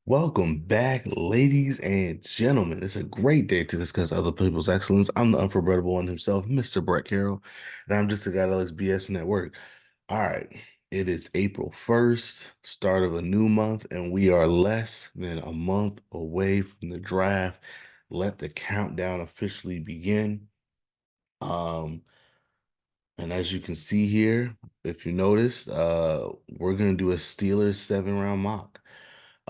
Welcome back, ladies and gentlemen. It's a great day to discuss other people's excellence. I'm the unforgettable one himself, Mr. Brett Carroll, and I'm just a guy that likes BS at work. All right, it is April 1st, start of a new month, and we are less than a month away from the draft. Let the countdown officially begin. Um, and as you can see here, if you noticed, we're gonna do a Steelers 7 round mock.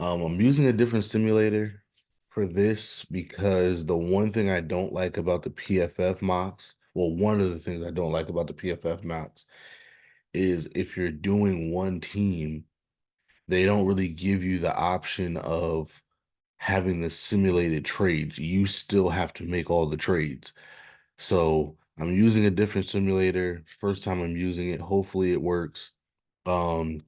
I'm using a different simulator for this because the one thing I don't like about the PFF mocks, well, one of the things I don't like about the PFF mocks is if you're doing one team, they don't really give you the option of having the simulated trades. You still have to make all the trades. So I'm using a different simulator. First time I'm using it. Hopefully it works. Um,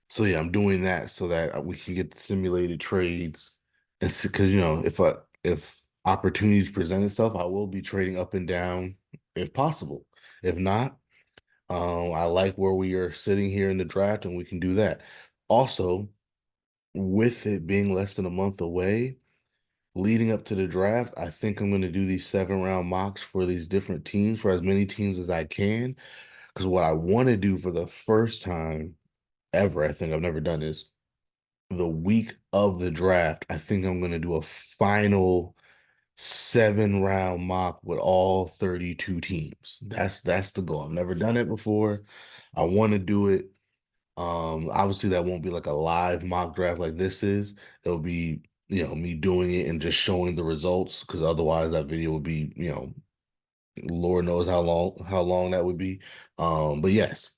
So yeah, I'm doing that so that we can get the simulated trades. And because if opportunities present itself, I will be trading up and down if possible. If not, I like where we are sitting here in the draft, and we can do that. Also, with it being less than a month away, leading up to the draft, I think I'm going to do these 7 round mocks for these different teams for as many teams as I can. Because what I want to do for the first time ever, I think I've never done this the week of the draft, I think I'm going to do a final 7 round mock with all 32 teams. That's the goal. I've never done it before. I want to do it. Obviously that won't be like a live mock draft like this is. It'll be, me doing it and just showing the results because otherwise that video would be, Lord knows how long that would be. But yes.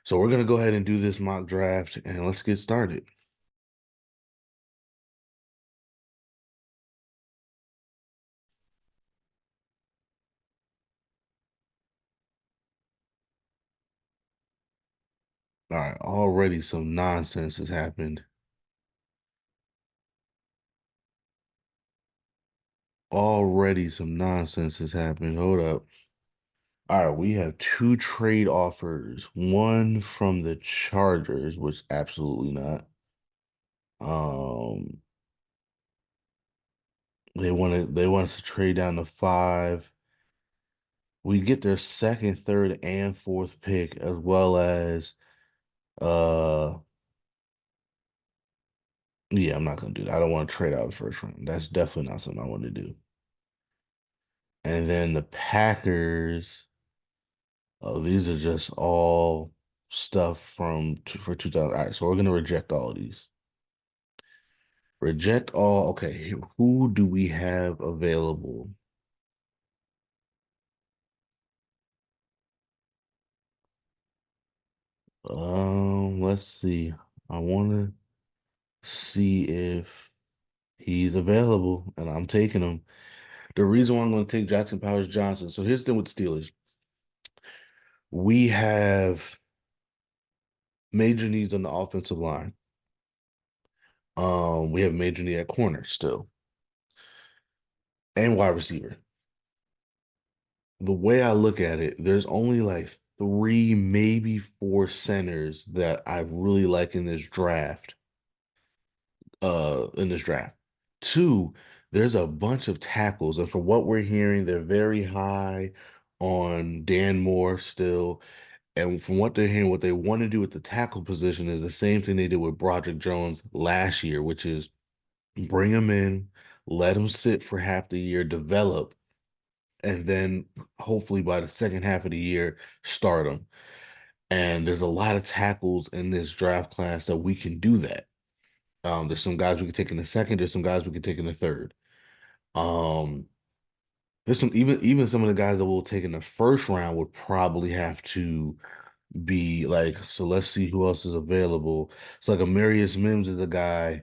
So we're gonna go ahead and do this mock draft and let's get started. All right, already some nonsense has happened. Already some nonsense has happened. Hold up. All right, we have two trade offers. One from the Chargers, which absolutely not. Um, they want us to trade down to 5. We get their second, third, and fourth pick, as well as uh yeah, I'm not gonna do that. I don't want to trade out the first round. That's definitely not something I want to do. And then the Packers. Oh, these are just all stuff for 2000. All right, so we're gonna reject all of these. Reject all. Okay, who do we have available? Let's see. I want to see if he's available, and I'm taking him. The reason why I'm going to take Jackson Powers Johnson. So here's the thing with Steelers. We have major needs on the offensive line. We have major need at corner still, and wide receiver. The way I look at it, there's only like three, maybe four centers that I really like in this draft. Two, there's a bunch of tackles, and from what we're hearing, they're very high on Dan Moore still. And from what they're hearing, what they want to do with the tackle position is the same thing they did with Broderick Jones last year, which is bring him in, let him sit for half the year, develop, and then hopefully by the second half of the year, start them. And there's a lot of tackles in this draft class that we can do that. There's some guys we can take in the second, there's some guys we can take in the third. Um, there's some even some of the guys that we'll take in the first round would probably have to be like, so let's see who else is available. So like Amarius Mims is a guy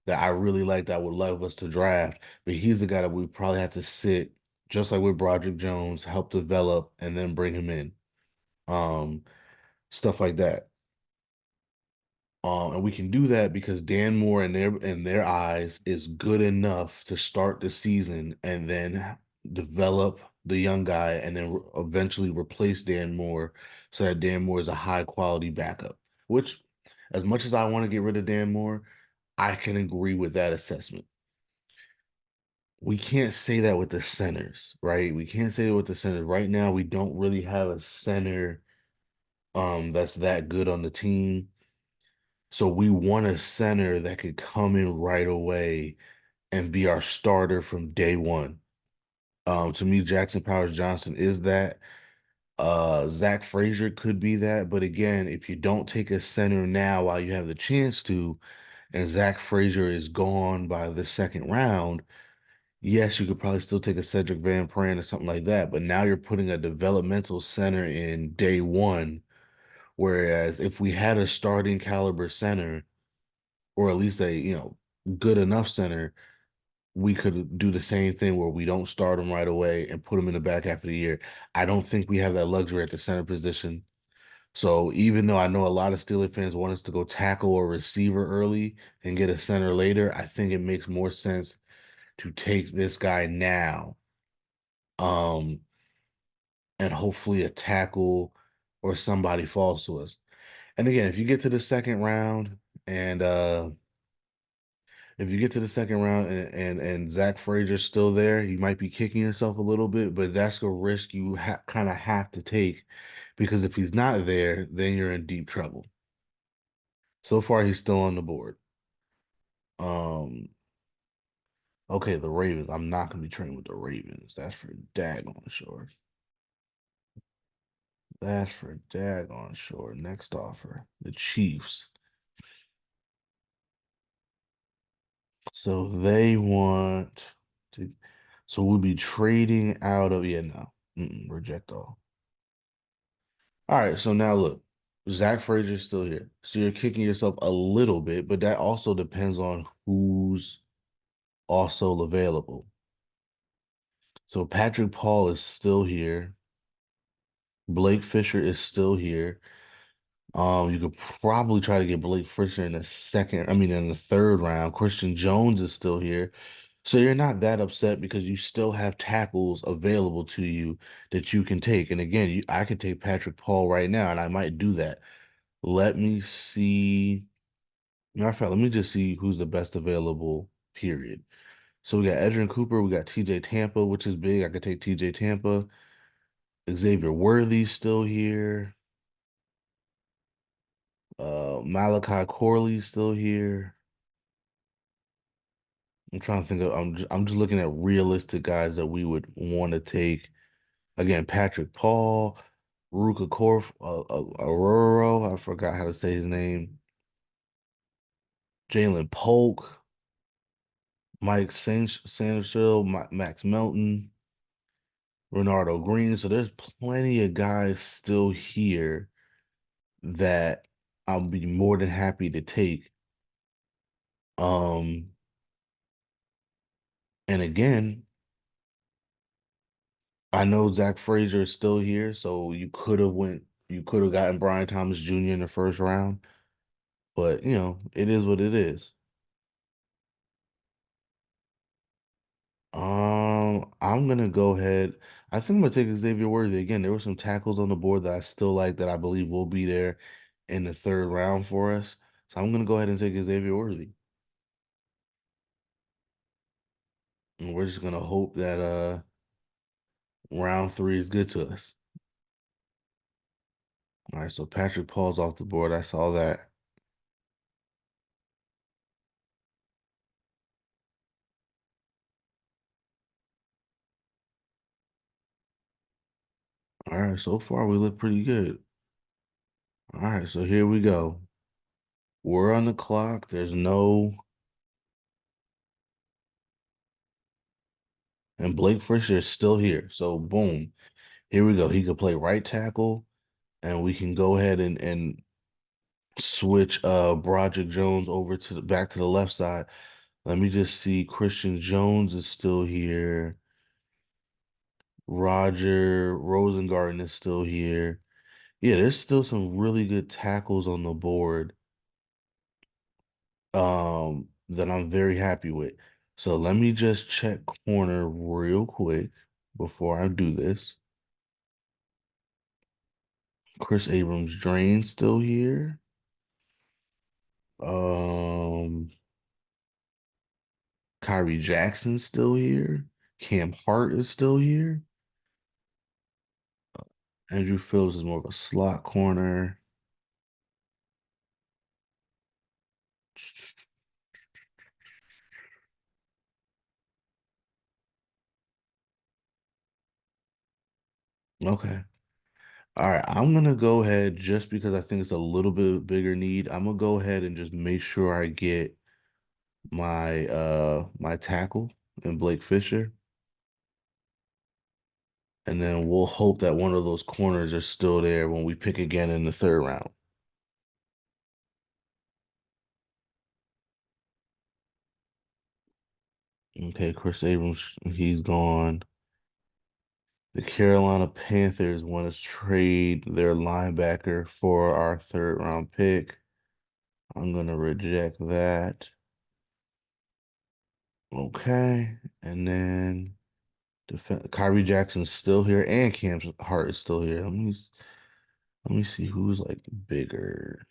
that I really like that I would love us to draft, but he's the guy that we probably have to sit just like with Broderick Jones, help develop, and then bring him in. Um, Stuff like that. And we can do that because Dan Moore in their eyes is good enough to start the season and then develop the young guy and then eventually replace Dan Moore so that Dan Moore is a high quality backup. Which, as much as I want to get rid of Dan Moore, I can agree with that assessment. We can't say that with the centers, right? We can't say it with the centers. Right now, we don't really have a center that's that good on the team. So we want a center that could come in right away and be our starter from day one. To me, Jackson Powers Johnson is that. Zach Frazier could be that, but again, if you don't take a center now while you have the chance to, and Zach Frazier is gone by the second round, yes, you could probably still take a Cedric Van Pran or something like that. But now you're putting a developmental center in day one. Whereas if we had a starting caliber center, or at least a, good enough center, we could do the same thing where we don't start him right away and put him in the back half of the year. I don't think we have that luxury at the center position. So even though I know a lot of Steelers fans want us to go tackle or receiver early and get a center later, I think it makes more sense to take this guy now, um, and hopefully a tackle or somebody falls to us. And again, if you get to the second round and if you get to the second round and Zach Frazier's still there, you might be kicking yourself a little bit, but that's a risk you kind of have to take because if he's not there, then you're in deep trouble. So far, he's still on the board. Um, okay, the Ravens. I'm not gonna be trading with the Ravens. That's for daggone sure. That's for daggone sure. Next offer, the Chiefs. So they want to. So we'll be trading out of yeah no. Reject all. All right, so now look, Zach Frazier's still here. So you're kicking yourself a little bit, but that also depends on who's also available. So Patrick Paul is still here. Blake Fisher is still here. You could probably try to get Blake Fisher in the second, I mean in the third round. Christian Jones is still here. So you're not that upset because you still have tackles available to you that you can take. And again, I could take Patrick Paul right now, and I might do that. Let me see. Matter of fact, let me just see who's the best available, period. So we got Edgerrin Cooper, we got TJ Tampa, which is big. I could take TJ Tampa. Xavier Worthy's still here. Malachi Corley's still here. I'm trying to think of I'm just looking at realistic guys that we would want to take. Again, Patrick Paul, Ruka Korf, Aroro, I forgot how to say his name. Jalen Polk, Mike Sanderson, Max Melton, Renardo Green. So there's plenty of guys still here that I'll be more than happy to take. Um, and again, I know Zach Frazier is still here, so you could have gotten Brian Thomas Jr. in the first round, but it is what it is. I'm gonna go ahead. I think I'm gonna take Xavier Worthy again. There were some tackles on the board that I still like that I believe will be there in the third round for us. So I'm gonna go ahead and take Xavier Worthy. And we're just gonna hope that round three is good to us. All right, so Patrick Paul's off the board. I saw that. All right, so far we look pretty good. All right, so here we go. We're on the clock. There's no, and Blake Fisher is still here. So boom, here we go. He could play right tackle, and we can go ahead and switch Broderick Jones over to the back to the left side. Let me just see. Christian Jones is still here. Roger Rosengarten is still here. Yeah, there's still some really good tackles on the board that I'm very happy with. So let me just check corner real quick before I do this. Chris Abrams Drain still here. Um Kyrie Jackson's still here. Cam Hart is still here. Andrew Phillips is more of a slot corner. Okay. All right. I'm gonna go ahead just because I think it's a little bit bigger need. I'm gonna go ahead and just make sure I get my tackle and Blake Fisher. And then we'll hope that one of those corners are still there when we pick again in the third round. Okay, Chris Abrams, he's gone. The Carolina Panthers want to trade their linebacker for our third round pick. I'm gonna reject that. Okay, and then Kyrie Jackson's still here, and Cam Hart is still here. Let me see who's like bigger.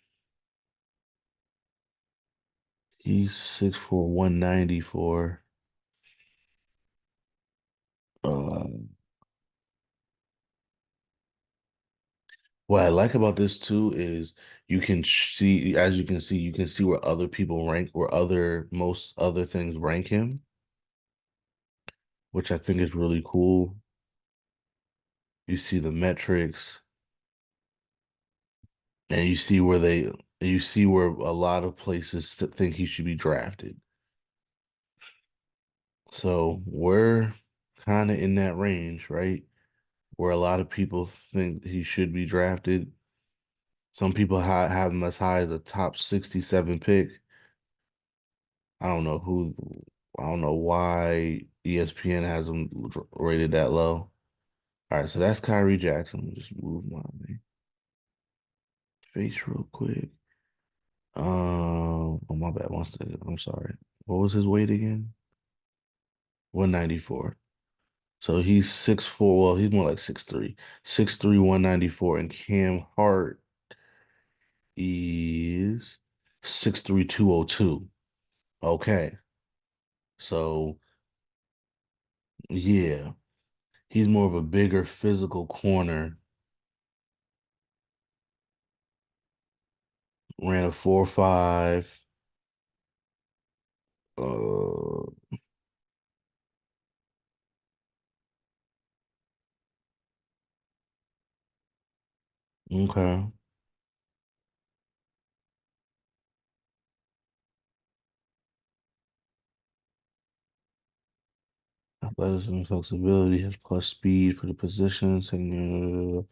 He's 6'4", 194. What I like about this too is you can see, as you can see, you can see where other people rank, where most other things rank him, which I think is really cool. You see the metrics, and you see where a lot of places think he should be drafted. So we're kind of in that range, right? Where a lot of people think he should be drafted. Some people have him as high as a top 67 pick. I don't know who, I don't know why ESPN has him rated that low. All right, so that's Kyrie Jackson. Let me just move my face real quick. Oh my bad. One second. I'm sorry. What was his weight again? 194. So he's 6'4". Well, he's more like 6'3". 6'3", 194. And Cam Hart is 6'3", 202. Okay. So yeah, he's more of a bigger physical corner. Ran a 4.5. Uh, okay. Athleticism and flexibility has plus speed for the position. All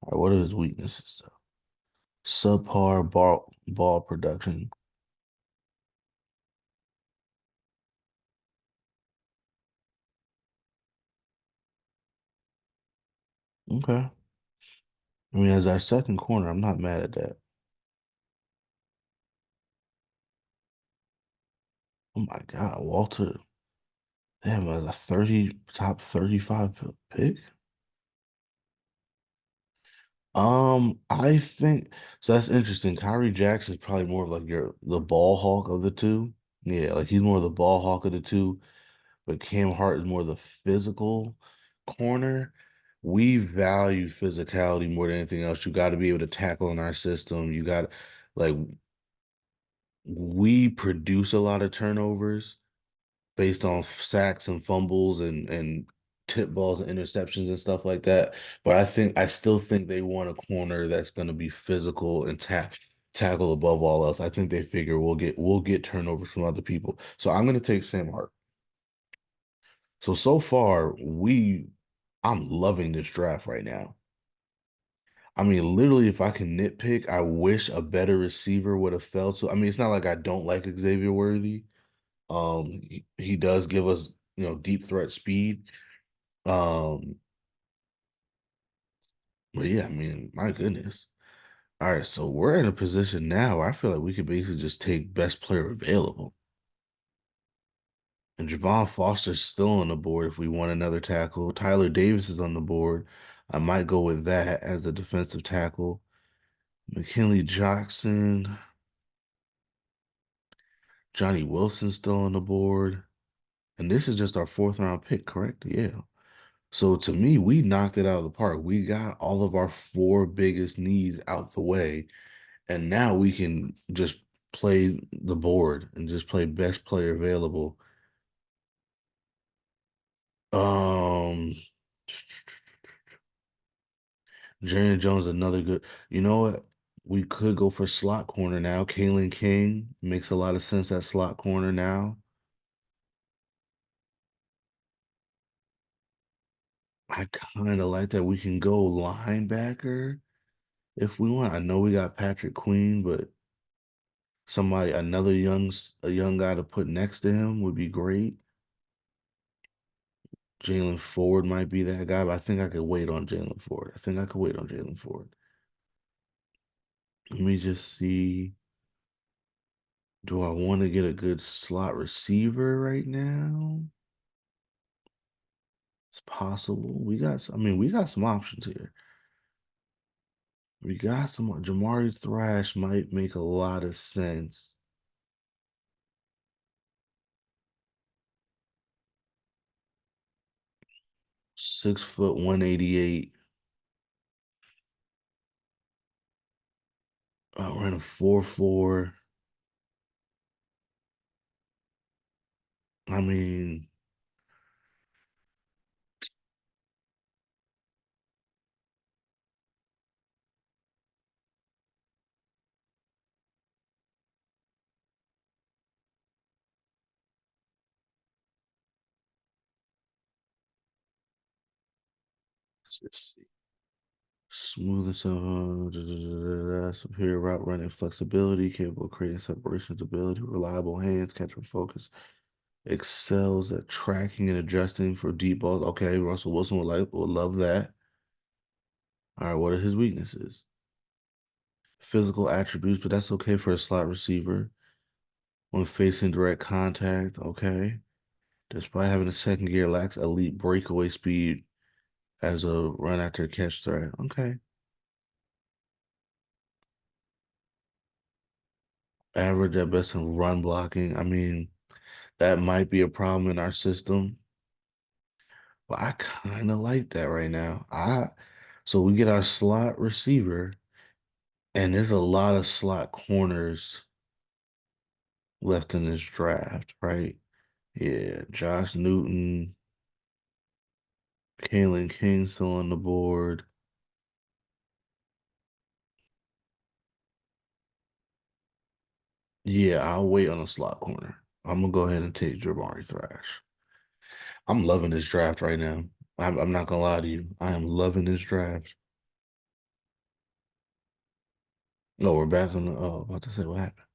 right, what are his weaknesses? Subpar ball production. Okay. I mean, as our second corner, I'm not mad at that. Oh my God, Walter. Damn, as a 30 top 35 pick. I think so. That's interesting. Kyrie Jackson's probably more of like the ball hawk of the two. Yeah, like he's more of the ball hawk of the two. But Cam Hart is more the physical corner. We value physicality more than anything else. You got to be able to tackle in our system. You got like we produce a lot of turnovers based on sacks and fumbles and tip balls and interceptions and stuff like that. But I still think they want a corner that's going to be physical and tackle above all else. I think they figure we'll get turnovers from other people. So I'm going to take Sam Hart. So far, I'm loving this draft right now. I mean, literally, if I can nitpick, I wish a better receiver would have fell to. I mean, it's not like I don't like Xavier Worthy. He does give us, deep threat speed. Um, but yeah, I mean, my goodness. All right, so we're in a position now where I feel like we could basically just take best player available. And Javon Foster's still on the board if we want another tackle. Tyler Davis is on the board. I might go with that as a defensive tackle. McKinley Jackson, Johnny Wilson's still on the board. And this is just our fourth round pick, correct? Yeah. So to me, we knocked it out of the park. We got all of our four biggest needs out the way, and now we can just play the board and just play best player available. Um, Jerry Jones, another good. You know what? We could go for slot corner now. Kalen King makes a lot of sense at slot corner now. I kind of like that we can go linebacker if we want. I know we got Patrick Queen, but somebody, a young guy to put next to him would be great. Jalen Ford might be that guy, but I think I could wait on Jalen Ford. I think I could wait on Jalen Ford. Let me just see. Do I want to get a good slot receiver right now? It's possible. I mean, we got some options here. We got some. Jamari Thrash might make a lot of sense. 6 foot 188. Ran a 4.4. I mean, let's just see. Smooth and superior route running flexibility, capable of creating separation stability, reliable hands, catching focus, excels at tracking and adjusting for deep balls. Okay, Russell Wilson would love that. All right, what are his weaknesses? Physical attributes, but that's okay for a slot receiver. When facing direct contact, okay. Despite having a second gear, lacks elite breakaway speed as a run after catch threat. Okay. Average at best in run blocking. I mean, that might be a problem in our system, but I kind of like that right now. So we get our slot receiver, and there's a lot of slot corners left in this draft, right? Yeah, Josh Newton, Kalen King still on the board. Yeah, I'll wait on the slot corner. I'm gonna go ahead and take Jamari Thrash. I'm loving this draft right now. I'm not gonna lie to you. I am loving this draft. No, we're back on the. Oh, about to say what happened.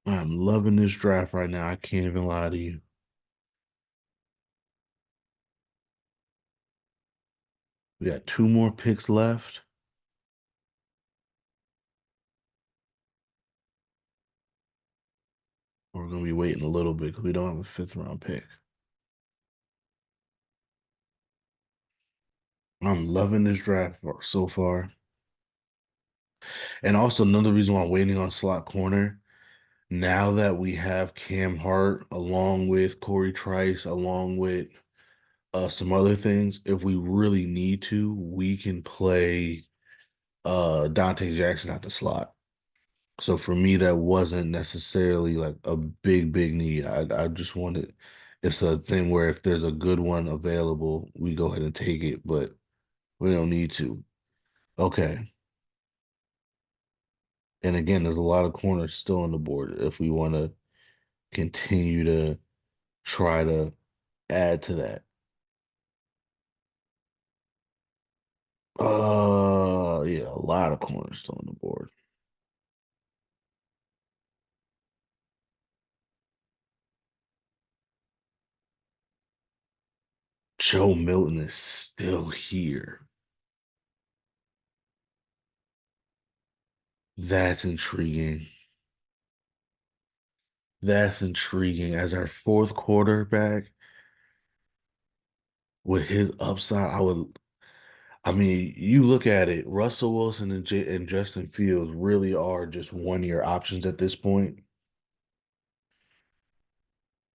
I'm loving this draft right now. I can't even lie to you. We got two more picks left. We're gonna be waiting a little bit because we don't have a fifth round pick. I'm loving this draft so far. And also another reason why I'm waiting on slot corner. Now that we have Cam Hart along with Corey Trice, along with some other things, if we really need to, we can play Dante Jackson at the slot. So for me, that wasn't necessarily like a big need. I just wanted it's a thing where if there's a good one available, we go ahead and take it, but we don't need to. Okay. And again, there's a lot of corners still on the board if we want to continue to try to add to that. Yeah, a lot of corners still on the board. Joe Milton is still here. That's intriguing. That's intriguing. As our fourth quarterback with his upside, I mean, you look at it, Russell Wilson and Justin Fields really are just 1 year options at this point.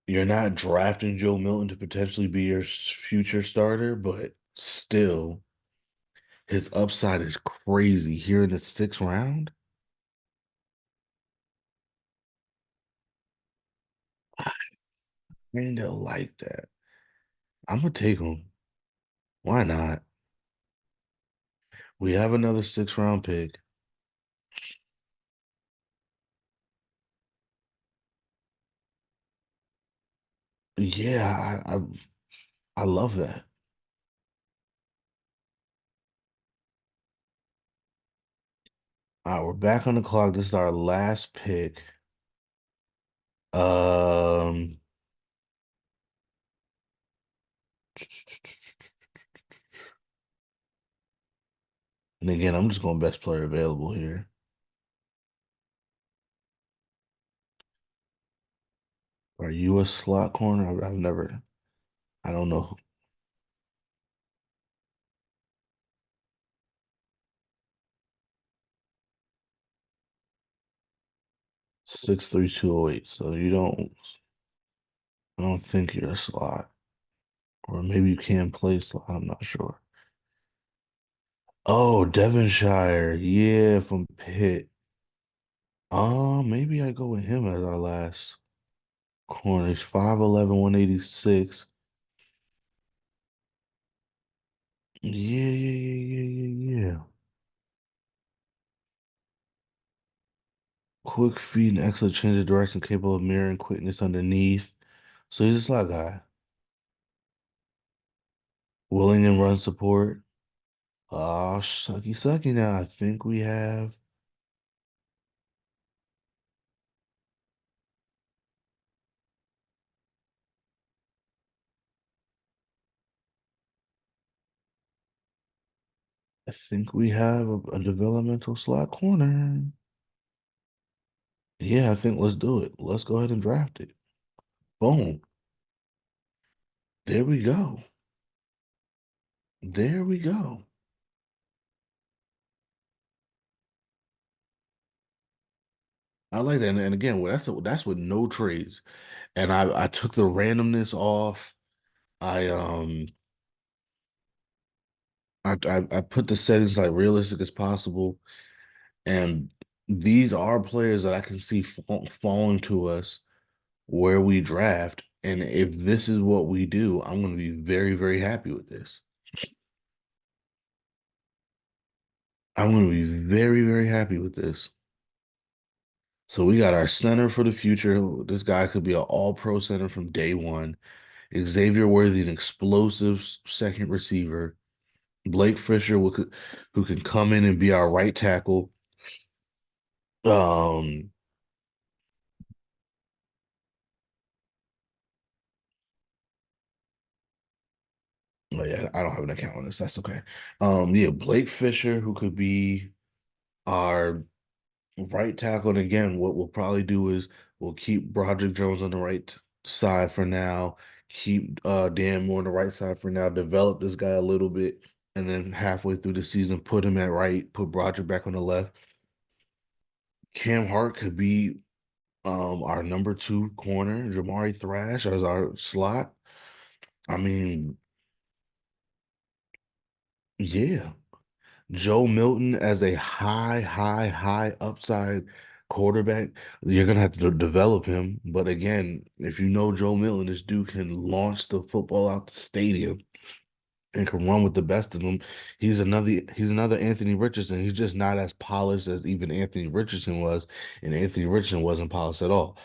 You're not drafting Joe Milton to potentially be your future starter, but still, his upside is crazy. Here in the sixth round, I kind of like that. I'm gonna take him. Why not? We have another sixth round pick. Yeah, I love that. All right, we're back on the clock. This is our last pick. Um, and again, I'm just going best player available here. Are you a slot corner? I've never. I don't know. 6'3", 208. So you don't. I don't think you're a slot, or maybe you can play slot. I'm not sure. Oh, Devonshire. Yeah, from Pitt. Maybe I go with him as our last corner. He's 5'11", 186. Yeah, yeah, yeah, yeah, yeah, yeah. Quick feet and excellent change of direction, capable of mirroring quickness underneath. So he's a slot guy. Willing and run support. Oh, sucky, sucky now. I think we have. I think we have a developmental slot corner. Yeah, I think let's do it. Let's go ahead and draft it. Boom. There we go. There we go. I like that. And again, well, that's with no trades. And I took the randomness off. I I put the settings like realistic as possible. And these are players that I can see falling to us where we draft. And if this is what we do, I'm going to be very, very happy with this. I'm going to be very, very happy with this. So we got our center for the future. This guy could be an all-pro center from day one. Xavier Worthy, an explosive second receiver. Blake Fisher, who can come in and be our right tackle. Um, oh yeah, I don't have an account on this. That's okay. Yeah, Blake Fisher, who could be our right tackle. And again, what we'll probably do is we'll keep Broderick Jones on the right side for now, keep Dan Moore on the right side for now, develop this guy a little bit, and then halfway through the season, put him at right, put Broderick back on the left. Cam Hart could be our number two corner, Jamari Thrash as our slot. I mean, yeah. Joe Milton as a high, high, high upside quarterback. You're gonna have to develop him. But again, if you know Joe Milton, this dude can launch the football out the stadium and can run with the best of them. He's another Anthony Richardson. He's just not as polished as even Anthony Richardson was, and Anthony Richardson wasn't polished at all.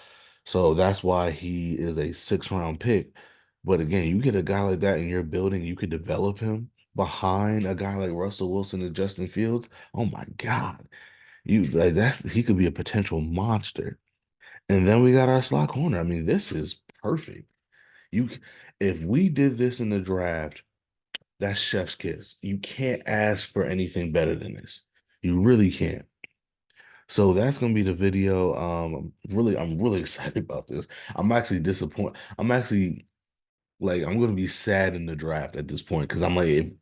So that's why he is a six-round pick. But again, you get a guy like that in your building, you could develop him behind a guy like Russell Wilson and Justin Fields. Oh my God. You like he could be a potential monster. And then we got our slot corner. I mean, this is perfect. You if we did this in the draft, that's chef's kiss. You can't ask for anything better than this. You really can't. So that's gonna be the video. I'm really excited about this. I'm actually disappointed. I'm actually like I'm gonna be sad in the draft at this point because I'm like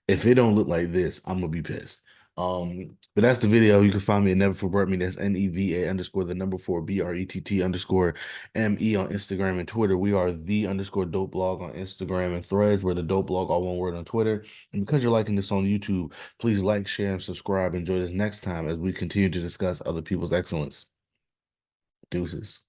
if it don't look like this, I'm gonna be pissed. But that's the video. You can find me at Never Forget Me. That's NEVA underscore the number four BRETT underscore ME on Instagram and Twitter. We are the underscore dope blog on Instagram and Threads. We're the dope blog, all one word on Twitter. And because you're liking this on YouTube, please like, share, and subscribe. Enjoy this next time as we continue to discuss other people's excellence. Deuces.